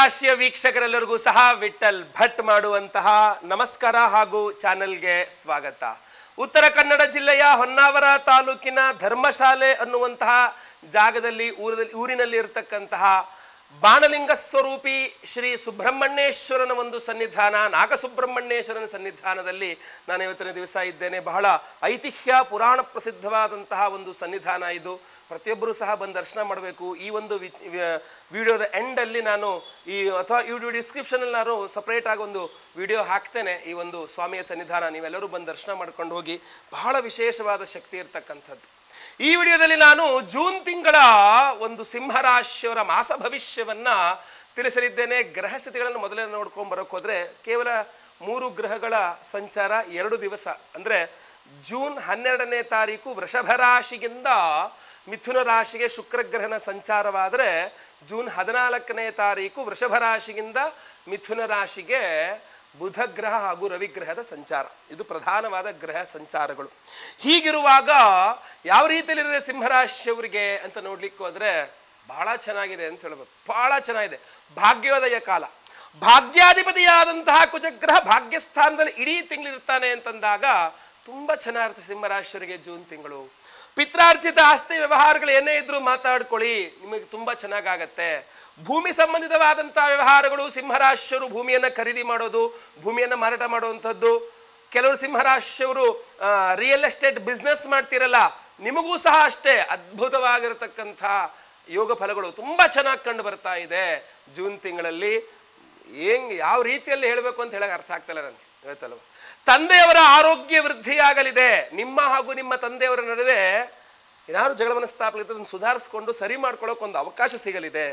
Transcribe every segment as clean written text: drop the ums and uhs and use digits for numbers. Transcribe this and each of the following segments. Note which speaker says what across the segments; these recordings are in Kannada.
Speaker 1: ರಾಶಿಯ ವೀಕ್ಷಕರೆಲ್ಲರಿಗೂ ಸಹ ವಿಠಲ್ ಭಟ್ ಮಾಡುವಂತಹ ನಮಸ್ಕಾರ ಹಾಗೂ ಚಾನೆಲ್ಗೆ ಸ್ವಾಗತ. ಉತ್ತರ ಕನ್ನಡ ಜಿಲ್ಲೆಯ ಹೊನ್ನಾವರ ತಾಲೂಕಿನ ಧರ್ಮಶಾಲೆ ಅನ್ನುವಂತಹ ಜಾಗದಲ್ಲಿ ಊರಿನಲ್ಲಿ ಇರತಕ್ಕಂತಹ ಬಾಣಲಿಂಗ ಸ್ವರೂಪಿ ಶ್ರೀ ಸುಬ್ರಹ್ಮಣ್ಯೇಶ್ವರನ ಒಂದು ಸನ್ನಿಧಾನ, ನಾಗಸುಬ್ರಹ್ಮಣ್ಯೇಶ್ವರನ ಸನ್ನಿಧಾನದಲ್ಲಿ ನಾನು ಇವತ್ತಿನ ದಿವಸ ಇದ್ದೇನೆ. ಬಹಳ ಐತಿಹ್ಯ ಪುರಾಣ ಪ್ರಸಿದ್ಧವಾದಂತಹ ಒಂದು ಸನ್ನಿಧಾನ ಇದು. ಪ್ರತಿಯೊಬ್ಬರೂ ಸಹ ಬಂದು ದರ್ಶನ ಮಾಡಬೇಕು. ಈ ಒಂದು ವಿಡಿಯೋದ ಎಂಡಲ್ಲಿ ನಾನು ಅಥವಾ ಈ ವಿಡಿಯೋ ಡಿಸ್ಕ್ರಿಪ್ಷನಲ್ಲಿ ನಾನು ಸಪ್ರೇಟ್ ಆಗಿ ಒಂದು ವಿಡಿಯೋ ಹಾಕ್ತೇನೆ. ಈ ಒಂದು ಸ್ವಾಮಿಯ ಸನ್ನಿಧಾನ ನೀವೆಲ್ಲರೂ ಬಂದು ದರ್ಶನ ಮಾಡ್ಕೊಂಡು ಹೋಗಿ. ಬಹಳ ವಿಶೇಷವಾದ ಶಕ್ತಿ ಇರತಕ್ಕಂಥದ್ದು. ಈ ವಿಡಿಯೋದಲ್ಲಿ ನಾನು ಜೂನ್ ತಿಂಗಳ ಒಂದು ಸಿಂಹರಾಶಿಯವರ ಮಾಸ ಭವಿಷ್ಯವನ್ನ ತಿಳಿಸಲಿದ್ದೇನೆ. ಗ್ರಹ ಸ್ಥಿತಿಗಳನ್ನು ಮೊದಲೇ ನೋಡ್ಕೊಂಡು ಬರೋಕೆ ಹೋದ್ರೆ ಕೇವಲ 3 ಗ್ರಹಗಳ ಸಂಚಾರ 2 ದಿವಸ, ಅಂದರೆ ಜೂನ್ 12ನೇ ತಾರೀಕು ವೃಷಭ ರಾಶಿಗಿಂದ ಮಿಥುನ ರಾಶಿಗೆ ಶುಕ್ರಗ್ರಹನ ಸಂಚಾರವಾದರೆ, ಜೂನ್ 14ನೇ ತಾರೀಕು ವೃಷಭ ರಾಶಿಗಿಂದ ಮಿಥುನ ರಾಶಿಗೆ ಬುಧ ಗ್ರಹ ಹಾಗೂ ರವಿಗ್ರಹದ ಸಂಚಾರ. ಇದು ಪ್ರಧಾನವಾದ ಗ್ರಹ ಸಂಚಾರಗಳು. ಹೀಗಿರುವಾಗ ಯಾವ ರೀತಿಯಲ್ಲಿರುತ್ತೆ ಸಿಂಹರಾಶಿಯವರಿಗೆ ಅಂತ ನೋಡ್ಲಿಕ್ಕೆ ಹೋದ್ರೆ ಬಹಳ ಚೆನ್ನಾಗಿದೆ ಅಂತ ಹೇಳ್ಬೇಕು. ಬಹಳ ಚೆನ್ನಾಗಿದೆ. ಭಾಗ್ಯೋದಯ ಕಾಲ. ಭಾಗ್ಯಾಧಿಪತಿಯಾದಂತಹ ಕುಜಗ್ರಹ ಭಾಗ್ಯಸ್ಥಾನದಲ್ಲಿ ಇಡೀ ತಿಂಗಳಿರ್ತಾನೆ ಅಂತಂದಾಗ ತುಂಬ ಚೆನ್ನಾಗಿರುತ್ತೆ ಸಿಂಹರಾಶಿಯವರಿಗೆ ಜೂನ್ ತಿಂಗಳು. ಪಿತ್ರಾರ್ಜಿತ ಆಸ್ತಿ ವ್ಯವಹಾರಗಳು ಏನೇ ಇದ್ರೂ ಮಾತಾಡ್ಕೊಳ್ಳಿ, ನಿಮಗೆ ತುಂಬ ಚೆನ್ನಾಗಾಗತ್ತೆ. ಭೂಮಿ ಸಂಬಂಧಿತವಾದಂತಹ ವ್ಯವಹಾರಗಳು, ಸಿಂಹರಾಶಿಯವರು ಭೂಮಿಯನ್ನು ಖರೀದಿ ಮಾಡೋದು, ಭೂಮಿಯನ್ನು ಮಾರಾಟ ಮಾಡುವಂಥದ್ದು. ಕೆಲವರು ಸಿಂಹರಾಶಿಯವರು ರಿಯಲ್ ಎಸ್ಟೇಟ್ ಬಿಸ್ನೆಸ್ ಮಾಡ್ತಿರಲ್ಲ, ನಿಮಗೂ ಸಹ ಅಷ್ಟೇ ಅದ್ಭುತವಾಗಿರತಕ್ಕಂಥ ಯೋಗ ಫಲಗಳು ತುಂಬ ಚೆನ್ನಾಗಿ ಕಂಡು ಬರ್ತಾ ಇದೆ ಜೂನ್ ತಿಂಗಳಲ್ಲಿ. ಯಾವ ರೀತಿಯಲ್ಲಿ ಹೇಳಬೇಕು ಅಂತ ಹೇಳಕ್ಕೆ ಅರ್ಥ ಆಗ್ತಿಲ್ಲ ನನಗೆ, ಹೇಳ್ತಲ್ವ. ತಂದೆಯವರ ಆರೋಗ್ಯ ವೃದ್ಧಿಯಾಗಲಿದೆ. ನಿಮ್ಮ ಹಾಗೂ ನಿಮ್ಮ ತಂದೆಯವರ ನಡುವೆ ಏನಾದ್ರು ಜಗಳ ಮನಸ್ತಾಪ ಅದನ್ನು ಸುಧಾರಿಸ್ಕೊಂಡು ಸರಿ ಮಾಡ್ಕೊಳ್ಳೋಕೆ ಒಂದು ಅವಕಾಶ ಸಿಗಲಿದೆ.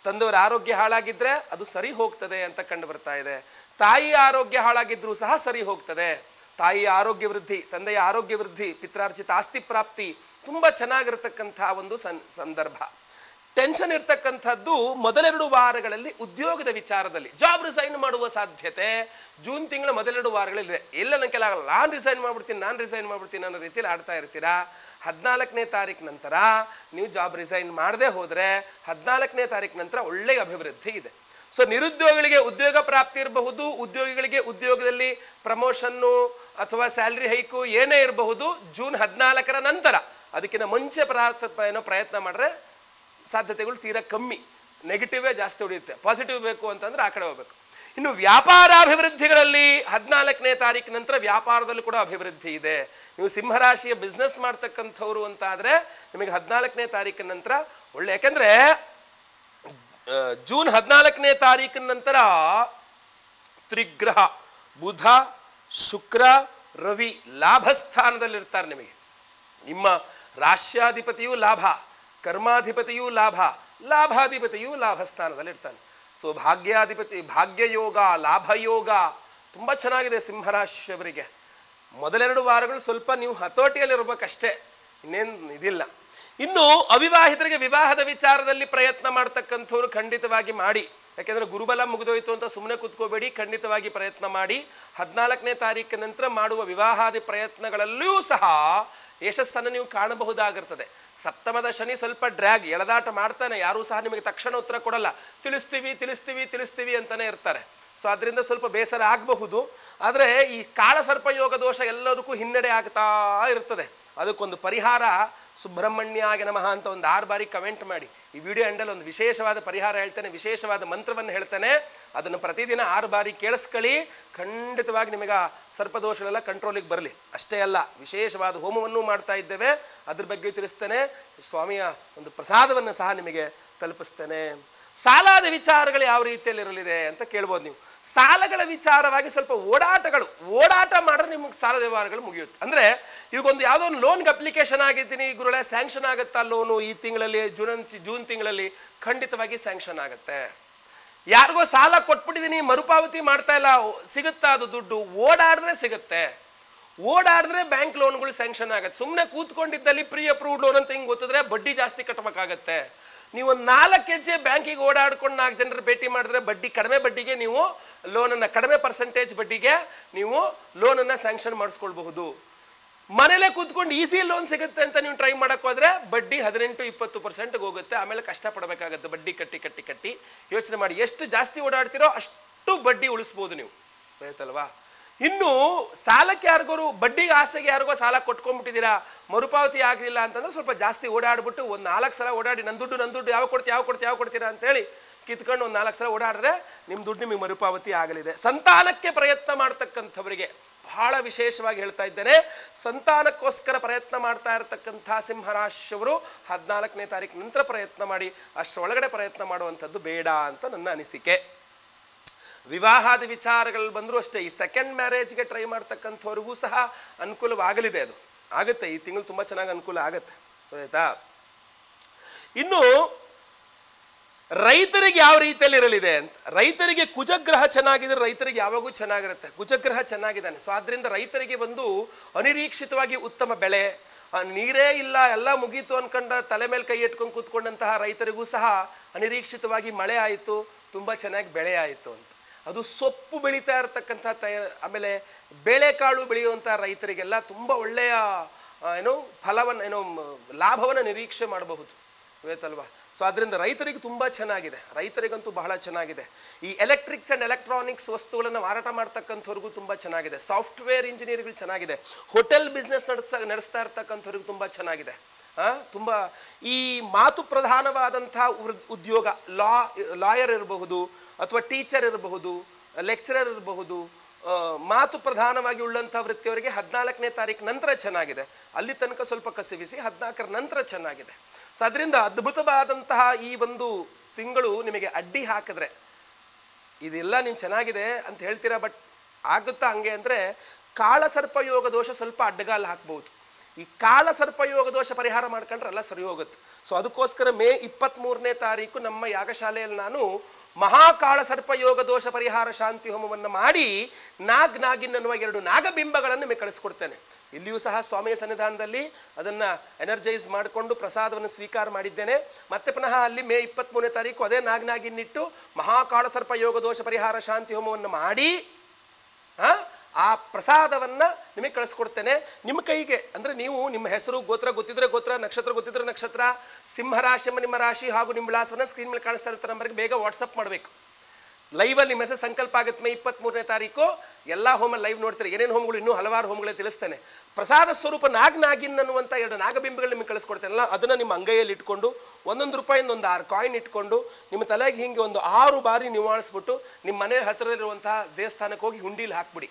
Speaker 1: ತಂದೆಯವರ ಆರೋಗ್ಯ ಹಾಳಾಗಿದ್ರೆ ಅದು ಸರಿ ಹೋಗ್ತದೆ ಅಂತ ಕಂಡು ಬರ್ತಾ ಇದೆ. ತಾಯಿಯ ಆರೋಗ್ಯ ಹಾಳಾಗಿದ್ರೂ ಸಹ ಸರಿ ಹೋಗ್ತದೆ. ತಾಯಿಯ ಆರೋಗ್ಯ ವೃದ್ಧಿ, ತಂದೆಯ ಆರೋಗ್ಯ ವೃದ್ಧಿ, ಪಿತ್ರಾರ್ಜಿತ ಆಸ್ತಿ ಪ್ರಾಪ್ತಿ ತುಂಬ ಚೆನ್ನಾಗಿರತಕ್ಕಂಥ ಒಂದು ಸಂದರ್ಭ. ಟೆನ್ಷನ್ ಇರ್ತಕ್ಕಂಥದ್ದು ಮೊದಲೆರಡು ವಾರಗಳಲ್ಲಿ ಉದ್ಯೋಗದ ವಿಚಾರದಲ್ಲಿ. ಜಾಬ್ ರಿಸೈನ್ ಮಾಡುವ ಸಾಧ್ಯತೆ ಜೂನ್ ತಿಂಗಳ ಮೊದಲೆರಡು ವಾರಗಳಿದೆ. ಎಲ್ಲ ನನ್ನ ಕೆಲ ನಾನು ರಿಸೈನ್ ಮಾಡ್ಬಿಡ್ತೀನಿ ಅನ್ನೋ ರೀತಿಯಲ್ಲಿ ಆಡ್ತಾ ಇರ್ತೀರಾ. 14ನೇ ತಾರೀಕು ನಂತರ ನೀವು ಜಾಬ್ ರಿಸೈನ್ ಮಾಡದೆ ಹೋದರೆ 14ನೇ ತಾರೀಕು ನಂತರ ಒಳ್ಳೆಯ ಅಭಿವೃದ್ಧಿ ಇದೆ. ಸೊ ನಿರುದ್ಯೋಗಿಗಳಿಗೆ ಉದ್ಯೋಗ ಪ್ರಾಪ್ತಿ ಇರಬಹುದು, ಉದ್ಯೋಗಿಗಳಿಗೆ ಉದ್ಯೋಗದಲ್ಲಿ ಪ್ರಮೋಷನ್ನು ಅಥವಾ ಸ್ಯಾಲ್ರಿ ಹೈಕು ಏನೇ ಇರಬಹುದು ಜೂನ್ 14ರ ನಂತರ. ಅದಕ್ಕಿಂತ ಮುಂಚೆ ಪ್ರಯತ್ನ ಮಾಡಿದ್ರೆ ಸಾಧ್ಯತೆಗಳು ತೀರಾ ಕಮ್ಮಿ. ನೆಗೆಟಿವೇ ಜಾಸ್ತಿ ಉಳಿಯುತ್ತೆ. ಪಾಸಿಟಿವ್ ಬೇಕು ಅಂತಂದ್ರೆ ಆ ಕಡೆ ಹೋಗ್ಬೇಕು. ಇನ್ನು ವ್ಯಾಪಾರ ಅಭಿವೃದ್ಧಿಗಳಲ್ಲಿ 14ನೇ ತಾರೀಕು ನಂತರ ವ್ಯಾಪಾರದಲ್ಲೂ ಕೂಡ ಅಭಿವೃದ್ಧಿ ಇದೆ. ನೀವು ಸಿಂಹರಾಶಿಯ ಬಿಸ್ನೆಸ್ ಮಾಡ್ತಕ್ಕಂಥವ್ರು ಅಂತ ಆದರೆ ನಿಮಗೆ 14ನೇ ತಾರೀಕಿನ ನಂತರ ಒಳ್ಳೆ. ಯಾಕೆಂದ್ರೆ ಜೂನ್ 14ನೇ ತಾರೀಕಿನ ನಂತರ ತ್ರಿಗ್ರಹ ಬುಧ ಶುಕ್ರ ರವಿ ಲಾಭಸ್ಥಾನದಲ್ಲಿರ್ತಾರೆ. ನಿಮಗೆ ನಿಮ್ಮ ರಾಶ್ಯಾಧಿಪತಿಯೂ ಲಾಭ, ಕರ್ಮಾಧಿಪತಿಯೂ ಲಾಭ, ಲಾಭಾಧಿಪತಿಯೂ ಲಾಭಸ್ಥಾನದಲ್ಲಿರ್ತಾನೆ. ಸೊ ಭಾಗ್ಯಾಧಿಪತಿ, ಭಾಗ್ಯಯೋಗ, ಲಾಭಯೋಗ ತುಂಬ ಚೆನ್ನಾಗಿದೆ ಸಿಂಹರಾಶಿಯವರಿಗೆ. ಮೊದಲೆರಡು ವಾರಗಳು ಸ್ವಲ್ಪ ನೀವು ಹತೋಟಿಯಲ್ಲಿರ್ಬೇಕಷ್ಟೇ, ಇನ್ನೇನು ಇದಿಲ್ಲ. ಇನ್ನು ಅವಿವಾಹಿತರಿಗೆ ವಿವಾಹದ ವಿಚಾರದಲ್ಲಿ ಪ್ರಯತ್ನ ಮಾಡ್ತಕ್ಕಂಥವ್ರು ಖಂಡಿತವಾಗಿ ಮಾಡಿ. ಯಾಕೆಂದರೆ ಗುರುಬಲ ಮುಗಿದೋಯ್ತು ಅಂತ ಸುಮ್ಮನೆ ಕೂತ್ಕೋಬೇಡಿ, ಖಂಡಿತವಾಗಿ ಪ್ರಯತ್ನ ಮಾಡಿ. 14ನೇ ತಾರೀಕಿನ ನಂತರ ಮಾಡುವ ವಿವಾಹಾದಿ ಪ್ರಯತ್ನಗಳಲ್ಲಿಯೂ ಸಹ ಯಶಸ್ಸನ್ನು ನೀವು ಕಾಣಬಹುದಾಗಿರ್ತದೆ. ಸಪ್ತಮದ ಶನಿ ಸ್ವಲ್ಪ ಡ್ರ್ಯಾಗ್, ಎಳೆದಾಟ ಮಾಡ್ತಾನೆ. ಯಾರೂ ಸಹ ನಿಮಗೆ ತಕ್ಷಣ ಉತ್ತರ ಕೊಡಲ್ಲ. ತಿಳಿಸ್ತೀವಿ ಅಂತಲೇ ಇರ್ತಾರೆ. ಸೊ ಅದರಿಂದ ಸ್ವಲ್ಪ ಬೇಸರ ಆಗಬಹುದು. ಆದರೆ ಈ ಕಾಳಸರ್ಪಯೋಗ ದೋಷ ಎಲ್ಲದಕ್ಕೂ ಹಿನ್ನಡೆ ಆಗ್ತಾ ಇರ್ತದೆ. ಅದಕ್ಕೊಂದು ಪರಿಹಾರ ಸುಬ್ರಹ್ಮಣ್ಯಾಯ ನಮಃ ಅಂತ ಒಂದು 6 ಬಾರಿ ಕಮೆಂಟ್ ಮಾಡಿ. ಈ ವಿಡಿಯೋ ಎಂಡಲ್ಲಿ ಒಂದು ವಿಶೇಷವಾದ ಪರಿಹಾರ ಹೇಳ್ತೇನೆ, ವಿಶೇಷವಾದ ಮಂತ್ರವನ್ನು ಹೇಳ್ತೇನೆ. ಅದನ್ನು ಪ್ರತಿದಿನ 6 ಬಾರಿ ಕೇಳಿಸ್ಕೊಳ್ಳಿ. ಖಂಡಿತವಾಗಿ ನಿಮಗೆ ಸರ್ಪದೋಷಗಳೆಲ್ಲ ಕಂಟ್ರೋಲಿಗೆ ಬರಲಿ. ಅಷ್ಟೇ ಅಲ್ಲ, ವಿಶೇಷವಾದ ಹೋಮವನ್ನು ಮಾಡ್ತಾ ಇದ್ದೇವೆ, ಅದ್ರ ಬಗ್ಗೆ ತಿಳಿಸ್ತೇನೆ. ಸ್ವಾಮಿಯ ಒಂದು ಪ್ರಸಾದವನ್ನು ಸಹ ನಿಮಗೆ ತಲುಪಿಸ್ತೇನೆ. ಸಾಲದ ವಿಚಾರಗಳು ಯಾವ ರೀತಿಯಲ್ಲಿ ಇರಲಿದೆ ಅಂತ ಕೇಳ್ಬೋದು ನೀವು. ಸಾಲಗಳ ವಿಚಾರವಾಗಿ ಸ್ವಲ್ಪ ಓಡಾಟ ಮಾಡಿದ್ರೆ ನಿಮಗೆ ಸಾಲ ವ್ಯವಹಾರಗಳು ಮುಗಿಯುತ್ತೆ. ಅಂದರೆ ಇವಾಗೊಂದು ಯಾವುದೋ ಒಂದು ಲೋನ್ಗೆ ಅಪ್ಲಿಕೇಶನ್ ಆಗಿದ್ದೀನಿ ಗುರುಗಳೇ, ಸ್ಯಾಂಕ್ಷನ್ ಆಗುತ್ತಾ ಲೋನು ಈ ತಿಂಗಳಲ್ಲಿ ಜೂನ್ ತಿಂಗಳಲ್ಲಿ? ಖಂಡಿತವಾಗಿ ಸ್ಯಾಂಕ್ಷನ್ ಆಗುತ್ತೆ. ಯಾರಿಗೋ ಸಾಲ ಕೊಟ್ಬಿಟ್ಟಿದ್ದೀನಿ, ಮರುಪಾವತಿ ಮಾಡ್ತಾ ಇಲ್ಲ, ಸಿಗುತ್ತಾ ಅದು ದುಡ್ಡು? ಓಡಾಡಿದ್ರೆ ಸಿಗುತ್ತೆ. ಓಡಾಡಿದ್ರೆ ಬ್ಯಾಂಕ್ ಲೋನ್ಗಳು ಸ್ಯಾಂಕ್ಷನ್ ಆಗುತ್ತೆ. ಸುಮ್ಮನೆ ಕೂತ್ಕೊಂಡಿದ್ದಲ್ಲಿ ಪ್ರೀ ಅಪ್ರೂವ್ಡ್ ಲೋನ್ ಅಂತ ಹಿಂಗೆ ಗೊತ್ತಿದ್ರೆ ಬಡ್ಡಿ ಜಾಸ್ತಿ ಕಟ್ಟಬೇಕಾಗತ್ತೆ. ನೀವು 4 ಹೆಜ್ಜೆ ಬ್ಯಾಂಕಿಗೆ ಓಡಾಡ್ಕೊಂಡು 4 ಜನರು ಭೇಟಿ ಮಾಡಿದ್ರೆ ಕಡಿಮೆ ಬಡ್ಡಿಗೆ ನೀವು ಲೋನನ್ನು, ಕಡಿಮೆ ಪರ್ಸೆಂಟೇಜ್ ಬಡ್ಡಿಗೆ ನೀವು ಲೋನನ್ನು ಸ್ಯಾಂಕ್ಷನ್ ಮಾಡಿಸ್ಕೊಳ್ಬಹುದು. ಮನೇಲೆ ಕೂತ್ಕೊಂಡು ಈಸಿ ಲೋನ್ ಸಿಗುತ್ತೆ ಅಂತ ನೀವು ಟ್ರೈ ಮಾಡಕ್ಕೆ ಹೋದ್ರೆ ಬಡ್ಡಿ 18-20% ಹೋಗುತ್ತೆ. ಆಮೇಲೆ ಕಷ್ಟಪಡಬೇಕಾಗತ್ತೆ ಬಡ್ಡಿ ಕಟ್ಟಿ ಕಟ್ಟಿ ಕಟ್ಟಿ. ಯೋಚನೆ ಮಾಡಿ, ಎಷ್ಟು ಜಾಸ್ತಿ ಓಡಾಡ್ತಿರೋ ಅಷ್ಟು ಬಡ್ಡಿ ಉಳಿಸ್ಬೋದು ನೀವು, ಆಯ್ತಲ್ವಾ? ಇನ್ನು ಸಾಲಕ್ಕೆ ಯಾರಿಗೋರು ಬಡ್ಡಿಗೆ ಆಸೆಗೆ ಯಾರಿಗೋ ಸಾಲ ಕೊಟ್ಕೊಂಡ್ಬಿಟ್ಟಿದ್ದೀರಾ, ಮರುಪಾವತಿ ಆಗಲಿಲ್ಲ ಅಂತಂದ್ರೆ ಸ್ವಲ್ಪ ಜಾಸ್ತಿ ಓಡಾಡ್ಬಿಟ್ಟು ಒಂದು 4 ಸಲ ಓಡಾಡಿ ನನ್ನ ದುಡ್ಡು ಯಾವಾಗ ಕೊಡ್ತೀರಾ ಅಂತೇಳಿ ಕಿತ್ಕೊಂಡು ಒಂದು 4 ಸಲ ಓಡಾಡಿದ್ರೆ ನಿಮ್ಮ ದುಡ್ಡು ನಿಮಗೆ ಮರುಪಾವತಿ ಆಗಲಿದೆ. ಸಂತಾನಕ್ಕೆ ಪ್ರಯತ್ನ ಮಾಡ್ತಕ್ಕಂಥವರಿಗೆ ಬಹಳ ವಿಶೇಷವಾಗಿ ಹೇಳ್ತಾ ಇದ್ದೇನೆ, ಸಂತಾನಕ್ಕೋಸ್ಕರ ಪ್ರಯತ್ನ ಮಾಡ್ತಾ ಇರತಕ್ಕಂಥ ಸಿಂಹರಾಶಿಯವರು 14ನೇ ತಾರೀಕು ನಂತರ ಪ್ರಯತ್ನ ಮಾಡಿ, ಅಷ್ಟರೊಳಗಡೆ ಪ್ರಯತ್ನ ಮಾಡುವಂಥದ್ದು ಬೇಡ ಅಂತ ನನ್ನ ಅನಿಸಿಕೆ. ವಿವಾಹದ ವಿಚಾರಗಳು ಬಂದರೂ ಅಷ್ಟೇ, ಈ ಸೆಕೆಂಡ್ ಮ್ಯಾರೇಜ್ಗೆ ಟ್ರೈ ಮಾಡ್ತಕ್ಕಂಥವ್ರಿಗೂ ಸಹ ಅನುಕೂಲವಾಗಲಿದೆ. ಅದು ಆಗುತ್ತೆ, ಈ ತಿಂಗಳು ತುಂಬ ಚೆನ್ನಾಗಿ ಅನುಕೂಲ ಆಗುತ್ತೆ, ಆಯ್ತಾ? ಇನ್ನು ರೈತರಿಗೆ ಯಾವ ರೀತಿಯಲ್ಲಿ ಇರಲಿದೆ ಅಂತ, ರೈತರಿಗೆ ಕುಜಗ್ರಹ ಚೆನ್ನಾಗಿದ್ರೆ ರೈತರಿಗೆ ಯಾವಾಗೂ ಚೆನ್ನಾಗಿರುತ್ತೆ. ಕುಜಗ್ರಹ ಚೆನ್ನಾಗಿದ್ದಾನೆ, ಸೊ ಆದ್ದರಿಂದ ರೈತರಿಗೆ ಬಂದು ಅನಿರೀಕ್ಷಿತವಾಗಿ ಉತ್ತಮ ಬೆಳೆ, ನೀರೇ ಇಲ್ಲ ಎಲ್ಲ ಮುಗೀತು ಅನ್ಕೊಂಡ ತಲೆ ಮೇಲೆ ಕೈ ಇಟ್ಕೊಂಡು ಕೂತ್ಕೊಂಡಂತಹ ರೈತರಿಗೂ ಸಹ ಅನಿರೀಕ್ಷಿತವಾಗಿ ಮಳೆ ಆಯಿತು, ತುಂಬ ಚೆನ್ನಾಗಿ ಬೆಳೆ ಆಯಿತು ಅಂತ. ಅದು ಸೊಪ್ಪು ಬೆಳೀತಾ ಇರತಕ್ಕಂಥ ಆಮೇಲೆ ಬೇಳೆಕಾಳು ಬೆಳೆಯುವಂಥ ರೈತರಿಗೆಲ್ಲ ತುಂಬ ಒಳ್ಳೆಯ ಫಲವನ್ನು ಲಾಭವನ್ನು ನಿರೀಕ್ಷೆ ಮಾಡಬಹುದು, ಗೊತ್ತಲ್ವಾ? ಸೊ ಅದರಿಂದ ರೈತರಿಗೆ ತುಂಬ ಚೆನ್ನಾಗಿದೆ, ರೈತರಿಗಂತೂ ಬಹಳ ಚೆನ್ನಾಗಿದೆ. ಈ ಎಲೆಕ್ಟ್ರಿಕ್ಸ್ ಆ್ಯಂಡ್ ಎಲೆಕ್ಟ್ರಾನಿಕ್ಸ್ ವಸ್ತುಗಳನ್ನು ಮಾರಾಟ ಮಾಡ್ತಕ್ಕಂಥವ್ರಿಗೂ ತುಂಬ ಚೆನ್ನಾಗಿದೆ. ಸಾಫ್ಟ್ವೇರ್ ಇಂಜಿನಿಯರ್ಗಳು ಚೆನ್ನಾಗಿದೆ. ಹೋಟೆಲ್ ಬಿಸ್ನೆಸ್ ನಡೆಸ್ತಾ ಇರ್ತಕ್ಕಂಥವ್ರಿಗೂ ತುಂಬ ಚೆನ್ನಾಗಿದೆ. ತುಂಬ ಈ ಮಾತು ಪ್ರಧಾನವಾದಂಥ ಉದ್ಯೋಗ, ಲಾಯರ್ ಇರಬಹುದು ಅಥವಾ ಟೀಚರ್ ಇರಬಹುದು, ಲೆಕ್ಚರರ್ ಇರಬಹುದು, ಮಾತು ಪ್ರಧಾನವಾಗಿ ಉಳ್ಳಂಥ ವೃತ್ತಿಯವರಿಗೆ 14ನೇ ತಾರೀಕು ನಂತರ ಚೆನ್ನಾಗಿದೆ. ಅಲ್ಲಿ ತನಕ ಸ್ವಲ್ಪ ಕಸಿವಿಸಿ 14ರ ನಂತರ ಚೆನ್ನಾಗಿದೆ. ಸೊ ಅದರಿಂದ ಅದ್ಭುತವಾದಂತಹ ಈ ಒಂದು ತಿಂಗಳು ನಿಮಗೆ ಅಡ್ಡಿ ಹಾಕಿದ್ರೆ ಇದೆಲ್ಲ ನೀನು ಚೆನ್ನಾಗಿದೆ ಅಂತ ಹೇಳ್ತೀರಾ, ಬಟ್ ಆಗುತ್ತಾ ಹಂಗೆ ಅಂದರೆ ಕಾಳಸರ್ಪ ಯೋಗ ದೋಷ ಸ್ವಲ್ಪ ಅಡ್ಡಗಾಲ ಹಾಕ್ಬೋದು. ಈ ಕಾಳಸರ್ಪಯೋಗ ದೋಷ ಪರಿಹಾರ ಮಾಡ್ಕೊಂಡ್ರೆ ಎಲ್ಲ ಸರಿ ಹೋಗುತ್ತೆ. ಸೊ ಅದಕ್ಕೋಸ್ಕರ ಮೇ 23ನೇ ತಾರೀಕು ನಮ್ಮ ಯಾಗಶಾಲೆಯಲ್ಲಿ ನಾನು ಮಹಾಕಾಳಸರ್ಪಯೋಗ ದೋಷ ಪರಿಹಾರ ಶಾಂತಿ ಹೋಮವನ್ನು ಮಾಡಿ ನಾಗಿನ್ ಅನ್ನುವ 2 ನಾಗಬಿಂಬಗಳನ್ನು ನಿಮಗೆ ಕಳಿಸ್ಕೊಡ್ತೇನೆ. ಇಲ್ಲಿಯೂ ಸಹ ಸ್ವಾಮಿಯ ಸನ್ನಿಧಾನದಲ್ಲಿ ಅದನ್ನು ಎನರ್ಜೈಸ್ ಮಾಡಿಕೊಂಡು ಪ್ರಸಾದವನ್ನು ಸ್ವೀಕಾರ ಮಾಡಿದ್ದೇನೆ. ಮತ್ತೆ ಪುನಃ ಅಲ್ಲಿ ಮೇ 23ನೇ ತಾರೀಕು ಅದೇ ನಾಗಿನ್ನಿಟ್ಟು ಮಹಾಕಾಳಸರ್ಪ ಯೋಗ ದೋಷ ಪರಿಹಾರ ಶಾಂತಿ ಹೋಮವನ್ನು ಮಾಡಿ ಆ ಪ್ರಸಾದವನ್ನು ನಿಮಗೆ ಕಳಿಸ್ಕೊಡ್ತೇನೆ ನಿಮ್ಮ ಕೈಗೆ. ಅಂದರೆ ನೀವು ನಿಮ್ಮ ಹೆಸರು ಗೋತ್ರ ಗೊತ್ತಿದ್ರೆ ಗೋತ್ರ, ನಕ್ಷತ್ರ ಗೊತ್ತಿದ್ರೆ ನಕ್ಷತ್ರ, ಸಿಂಹರಾಶಿ ಎಂಬ ನಿಮ್ಮ ರಾಶಿ ಹಾಗೂ ನಿಮ್ಮ ವಿಳಾಸವನ್ನು ಸ್ಕ್ರೀನ್ ಮೇಲೆ ಕಾಣಿಸ್ತಾ ಇರ್ತಾರೆ ನಂಬರ್ಗೆ ಬೇಗ ವಾಟ್ಸಪ್ ಮಾಡಬೇಕು. ಲೈವಲ್ಲಿ ನಿಮ್ಮ ಹೆಸರು ಸಂಕಲ್ಪ ಆಗುತ್ತೆ ಮೇ 23ನೇ ತಾರೀಕು. ಎಲ್ಲ ಹೋಮ ಲೈವ್ ನೋಡ್ತಾರೆ, ಏನೇನು ಹೋಮಗಳು ಇನ್ನೂ ಹಲವಾರು ಹೋಮಗಳೇ ತಿಳಿಸ್ತೇನೆ. ಪ್ರಸಾದ ಸ್ವರೂಪ ನಾಗಿನ್ ಅನ್ನುವಂಥ 2 ನಾಗಬಿಂಬಗಳು ನಿಮಗೆ ಕಳಿಸ್ಕೊಡ್ತೇನಲ್ಲ, ಅದನ್ನು ನಿಮ್ಮ ಅಂಗೈಯಲ್ಲಿ ಇಟ್ಕೊಂಡು ₹1 ಒಂದು 6 ಕಾಯಿನ್ ಇಟ್ಕೊಂಡು ನಿಮ್ಮ ತಲೆಗೆ ಹೀಗೆ ಒಂದು 6 ಬಾರಿ ನಿವಾಳಿಸ್ಬಿಟ್ಟು ನಿಮ್ಮ ಮನೆ ಹತ್ತಿರದಲ್ಲಿರುವಂತಹ ದೇವಸ್ಥಾನಕ್ಕೆ ಹೋಗಿ ಹುಂಡೀಲಿ ಹಾಕ್ಬಿಡಿ.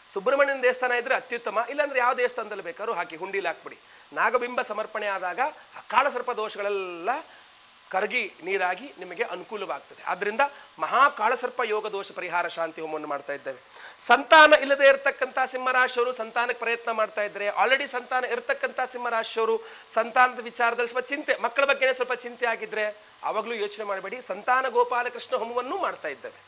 Speaker 1: ಸುಬ್ರಹ್ಮಣ್ಯನ ದೇವಸ್ಥಾನ ಇದ್ದರೆ ಅತ್ಯುತ್ತಮ, ಇಲ್ಲಾಂದರೆ ಯಾವ ದೇವಸ್ಥಾನದಲ್ಲಿ ಬೇಕಾದ್ರೂ ಹಾಕಿ ಹುಂಡೀಲಿ ಹಾಕ್ಬಿಡಿ. ನಾಗಬಿಂಬ ಸಮರ್ಪಣೆ ಆದಾಗ ಆ ಕಾಳಸರ್ಪ ದೋಷಗಳೆಲ್ಲ ಕರಗಿ ನೀರಾಗಿ ನಿಮಗೆ ಅನುಕೂಲವಾಗ್ತದೆ. ಆದ್ದರಿಂದ ಮಹಾಕಾಳಸರ್ಪ ಯೋಗ ದೋಷ ಪರಿಹಾರ ಶಾಂತಿ ಹೋಮವನ್ನು ಮಾಡ್ತಾ ಇದ್ದೇವೆ. ಸಂತಾನ ಇಲ್ಲದೆ ಇರತಕ್ಕಂಥ ಸಿಂಹರಾಶಿಯವರು ಸಂತಾನಕ್ಕೆ ಪ್ರಯತ್ನ ಮಾಡ್ತಾ ಇದ್ದಾರೆ. ಆಲ್ರೆಡಿ ಸಂತಾನ ಇರತಕ್ಕಂಥ ಸಿಂಹರಾಶಿಯವರು ಸಂತಾನದ ವಿಚಾರದಲ್ಲಿ ಸ್ವಲ್ಪ ಚಿಂತೆ, ಮಕ್ಕಳ ಬಗ್ಗೆನೇ ಸ್ವಲ್ಪ ಚಿಂತೆ ಆಗಿದ್ರೆ ಆವಾಗಲೂ ಯೋಚನೆ ಮಾಡಬೇಡಿ. ಸಂತಾನ ಗೋಪಾಲಕೃಷ್ಣ ಹೋಮವನ್ನು ಮಾಡ್ತಾ ಇದ್ದೇವೆ.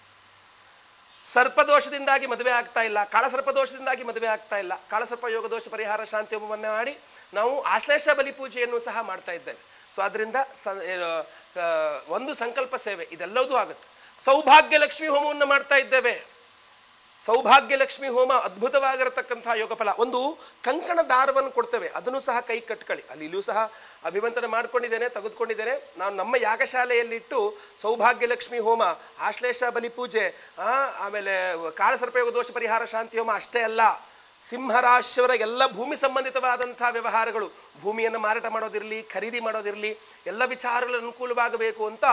Speaker 1: ಸರ್ಪದೋಷದಿಂದಾಗಿ ಮದುವೆ ಆಗ್ತಾ ಇಲ್ಲ, ಕಾಳಸರ್ಪದೋಷದಿಂದಾಗಿ ಮದುವೆ ಆಗ್ತಾ ಇಲ್ಲ, ಕಾಳಸರ್ಪ ಯೋಗ ದೋಷ ಪರಿಹಾರ ಶಾಂತಿ ಹೋಮವನ್ನು ಮಾಡಿ ನಾವು ಆಶ್ಲೇಷ ಬಲಿ ಪೂಜೆಯನ್ನು ಸಹ ಮಾಡ್ತಾ ಇದ್ದೇವೆ. ಸೊ ಅದರಿಂದ ಒಂದು ಸಂಕಲ್ಪ ಸೇವೆ ಇದೆಲ್ಲವೂ ಆಗುತ್ತೆ. ಸೌಭಾಗ್ಯ ಲಕ್ಷ್ಮಿ ಹೋಮವನ್ನು ಮಾಡ್ತಾ ಇದ್ದೇವೆ. ಸೌಭಾಗ್ಯ ಲಕ್ಷ್ಮಿ ಹೋಮ ಅದ್ಭುತವಾಗಿರತಕ್ಕಂಥ ಯೋಗ ಫಲ. ಒಂದು ಕಂಕಣ ದಾರವನ್ನು ಕೊಡ್ತೇವೆ, ಅದನ್ನು ಸಹ ಕೈ ಕಟ್ಕೊಳ್ಳಿ. ಇಲ್ಲೂ ಸಹ ಅಭಿಮಂತ್ರಣ ಮಾಡ್ಕೊಂಡಿದ್ದೇನೆ, ತೆಗೆದುಕೊಂಡಿದ್ದೇನೆ. ನಾನು ನಮ್ಮ ಯಾಗಶಾಲೆಯಲ್ಲಿಟ್ಟು ಸೌಭಾಗ್ಯ ಲಕ್ಷ್ಮಿ ಹೋಮ, ಆಶ್ಲೇಷ ಬಲಿ ಪೂಜೆ, ಆಮೇಲೆ ಕಾಳಸರ್ಪಯೋಗ ದೋಷ ಪರಿಹಾರ ಶಾಂತಿ ಹೋಮ ಅಷ್ಟೇ ಅಲ್ಲ, ಸಿಂಹರಾಶಿಯವರ ಎಲ್ಲ ಭೂಮಿ ಸಂಬಂಧಿತವಾದಂಥ ವ್ಯವಹಾರಗಳು, ಭೂಮಿಯನ್ನು ಮಾರಾಟ ಮಾಡೋದಿರಲಿ, ಖರೀದಿ ಮಾಡೋದಿರಲಿ, ಎಲ್ಲ ವಿಚಾರಗಳು ಅನುಕೂಲವಾಗಬೇಕು ಅಂತ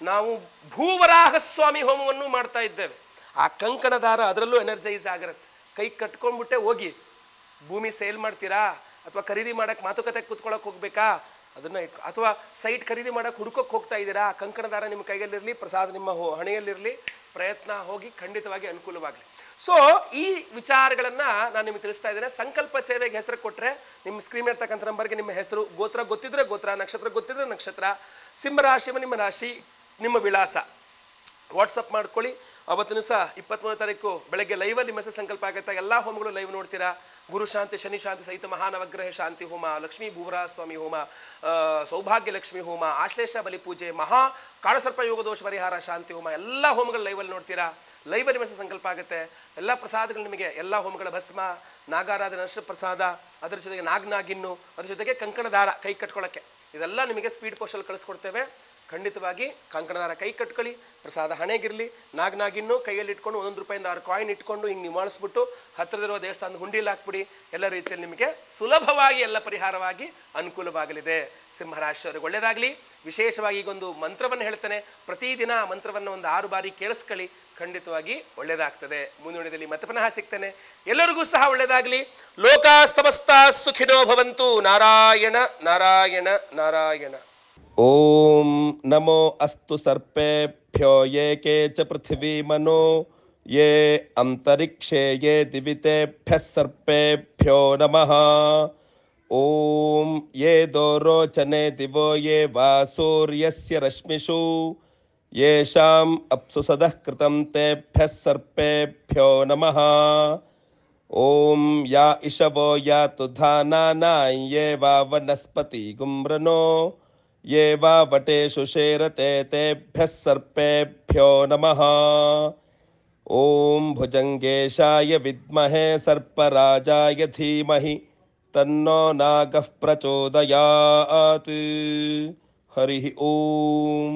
Speaker 1: ನಾವು ಭೂವರಾಹ ಸ್ವಾಮಿ ಹೋಮವನ್ನು ಮಾಡ್ತಾ ಇದ್ದೇವೆ. ಆ ಕಂಕಣ ದಾರ ಅದರಲ್ಲೂ ಎನರ್ಜೈಸ್ ಆಗಿರುತ್ತೆ. ಕೈ ಕಟ್ಕೊಂಡ್ಬಿಟ್ಟೆ ಹೋಗಿ ಭೂಮಿ ಸೇಲ್ ಮಾಡ್ತೀರಾ ಅಥವಾ ಖರೀದಿ ಮಾಡೋಕ್ಕೆ ಮಾತುಕತೆ ಕೂತ್ಕೊಳ್ಳೋಕೆ ಹೋಗ್ಬೇಕಾ, ಅದನ್ನು ಅಥವಾ ಸೈಟ್ ಖರೀದಿ ಮಾಡೋಕ್ಕೆ ಹುಡುಕೋಕ್ಕೆ ಹೋಗ್ತಾ ಇದ್ದೀರಾ, ಕಂಕಣ ದಾರ ನಿಮ್ಮ ಕೈಯಲ್ಲಿರಲಿ, ಪ್ರಸಾದ ನಿಮ್ಮ ಹಣೆಯಲ್ಲಿರಲಿ, ಪ್ರಯತ್ನ ಹೋಗಿ ಖಂಡಿತವಾಗಿ ಅನುಕೂಲವಾಗಲಿ. ಸೊ ಈ ವಿಚಾರಗಳನ್ನು ನಾನು ನಿಮಗೆ ತಿಳಿಸ್ತಾ ಇದ್ದೇನೆ. ಸಂಕಲ್ಪ ಸೇವೆಗೆ ಹೆಸರು ಕೊಟ್ಟರೆ ನಿಮ್ಮ ಸ್ಕ್ರೀನ್ ಇರ್ತಕ್ಕಂಥ ನಂಬರ್ಗೆ ನಿಮ್ಮ ಹೆಸರು, ಗೋತ್ರ ಗೊತ್ತಿದ್ರೆ ಗೋತ್ರ, ನಕ್ಷತ್ರ ಗೊತ್ತಿದ್ರೆ ನಕ್ಷತ್ರ, ಸಿಂಹರಾಶಿ ನಿಮ್ಮ ರಾಶಿ, ನಿಮ್ಮ ವಿಳಾಸ ವಾಟ್ಸಪ್ ಮಾಡ್ಕೊಳ್ಳಿ. ಅವತ್ತೂ ಸಹ 23ನೇ ತಾರೀಕು ಬೆಳಗ್ಗೆ ಲೈವಲ್ಲಿ ಮೆಸೇಜ್ ಸಂಕಲ್ಪ ಆಗುತ್ತೆ. ಎಲ್ಲ ಹೋಮಗಳು ಲೈವ್ ನೋಡ್ತೀರಾ. ಗುರು ಶಾಂತಿ, ಶನಿ ಶಾಂತಿ ಸಹಿತ ಮಹಾನವಗ್ರಹ ಶಾಂತಿ ಹೋಮ, ಲಕ್ಷ್ಮೀ ಭೂವರಾಹ ಸ್ವಾಮಿ ಹೋಮ, ಸೌಭಾಗ್ಯ ಲಕ್ಷ್ಮಿ ಹೋಮ, ಆಶ್ಲೇಷ ಬಲಿ ಪೂಜೆ, ಮಹಾ ಕಾಳಸರ್ಪ ಯೋಗ ದೋಷ ಪರಿಹಾರ ಶಾಂತಿ ಹೋಮ, ಎಲ್ಲ ಹೋಮಗಳು ಲೈವಲ್ಲಿ ನೋಡ್ತೀರಾ. ಲೈವಲ್ಲಿ ಮೆಸೇಜ್ ಸಂಕಲ್ಪ ಆಗುತ್ತೆ. ಎಲ್ಲ ಪ್ರಸಾದಗಳು ನಿಮಗೆ, ಎಲ್ಲ ಹೋಮಗಳ ಭಸ್ಮ, ನಾಗಾರಾಧನೆ, ನಷ್ಟ ಪ್ರಸಾದ, ಅದರ ಜೊತೆಗೆ ನಾಗಿನ್ನು, ಅದ್ರ ಜೊತೆಗೆ ಕಂಕಣ ದಾರ ಕೈ ಕಟ್ಕೊಳ್ಳೋಕ್ಕೆ, ಇದೆಲ್ಲ ನಿಮಗೆ ಸ್ಪೀಡ್ ಪೋಸ್ಟಲ್ಲಿ ಕಳಿಸ್ಕೊಡ್ತೇವೆ. ಖಂಡಿತವಾಗಿ ಕಂಕಣದಾರ ಕೈ ಕಟ್ಕೊಳ್ಳಿ, ಪ್ರಸಾದ ಹಣೆಗಿರಲಿ, ನಾಗಿನ್ನು ಕೈಯಲ್ಲಿ ಇಟ್ಕೊಂಡು 1 ರೂಪಾಯಿಂದ 6 ಕಾಯಿನ್ ಇಟ್ಕೊಂಡು ಹಿಂಗೆ ನೀವು ಮಾಡಿಸ್ಬಿಟ್ಟು ಹತ್ತಿರದಿರುವ ದೇವಸ್ಥಾನದ ಹುಂಡಿಯಲ್ಲಿ ಹಾಕ್ಬಿಡಿ. ಎಲ್ಲ ರೀತಿಯಲ್ಲಿ ನಿಮಗೆ ಸುಲಭವಾಗಿ ಎಲ್ಲ ಪರಿಹಾರವಾಗಿ ಅನುಕೂಲವಾಗಲಿದೆ. ಸಿಂಹರಾಶಿಯವರಿಗೆ ಒಳ್ಳೆಯದಾಗಲಿ. ವಿಶೇಷವಾಗಿ ಈಗೊಂದು ಮಂತ್ರವನ್ನು ಹೇಳ್ತೇನೆ, ಪ್ರತಿದಿನ ಆ ಮಂತ್ರವನ್ನು ಒಂದು 6 ಬಾರಿ ಕೇಳಿಸ್ಕೊಳ್ಳಿ, ಖಂಡಿತವಾಗಿ ಒಳ್ಳೆಯದಾಗ್ತದೆ. ಮುಂದಿನದಲ್ಲಿ ಮತ್ತೆ ಪುನಃ ಸಿಗ್ತೇನೆ. ಎಲ್ಲರಿಗೂ ಸಹ ಒಳ್ಳೆಯದಾಗಲಿ. ಲೋಕ ಸಮಸ್ತ ಸುಖಿನೋ ಭವಂತು. ನಾರಾಯಣ ನಾರಾಯಣ ನಾರಾಯಣ. ಓಂ ನಮೋ ಅಸ್ತು ಸರ್ಪೇಭ್ಯೋ ಯೇ ಕೆ ಚ ಪೃಥಿವೀ ಮನೋ ಯೇ ಅಂತರಿಕ್ಷೇ ಯೇ ದಿವಿತೇಭ್ಯಃ ಸರ್ಪೇಭ್ಯೋ ನಮಃ. ಓಂ ಯೇ ದೋರೋಚನೆ ದಿವೋ ಯೇ ವಾ ಸೂರ್ಯಸ್ಯ ರಶ್ಮಿಷು ಯೇಷಾಂ ಅಪ್ಸು ಸದಃ ಕೃತಂ ತೇಭ್ಯಃ ಸರ್ಪೇಭ್ಯೋ ನಮಃ. ಓಂ ಯಾ ಇಷವೋ ಯಾತು ಧಾನಾನಾಂ ಯೇ ವಾ ವನಸ್ಪತಿ ಗುಮ್ರನೋ ಯೇ ವಾ ವಟೇಷು ಶೇರತೆ ತೇಭ್ಯಃ ಸರ್ಪೇಭ್ಯೋ ನಮಃ. ಓಂ ಭುಜಂಗೇಶಾಯ ವಿದ್ಮಹೇ ಸರ್ಪರಾಜಾಯ ಧೀಮಹಿ ತನ್ನೋ ನಾಗಃ ಪ್ರಚೋದಯಾತ್. ಹರಿ ಓಂ.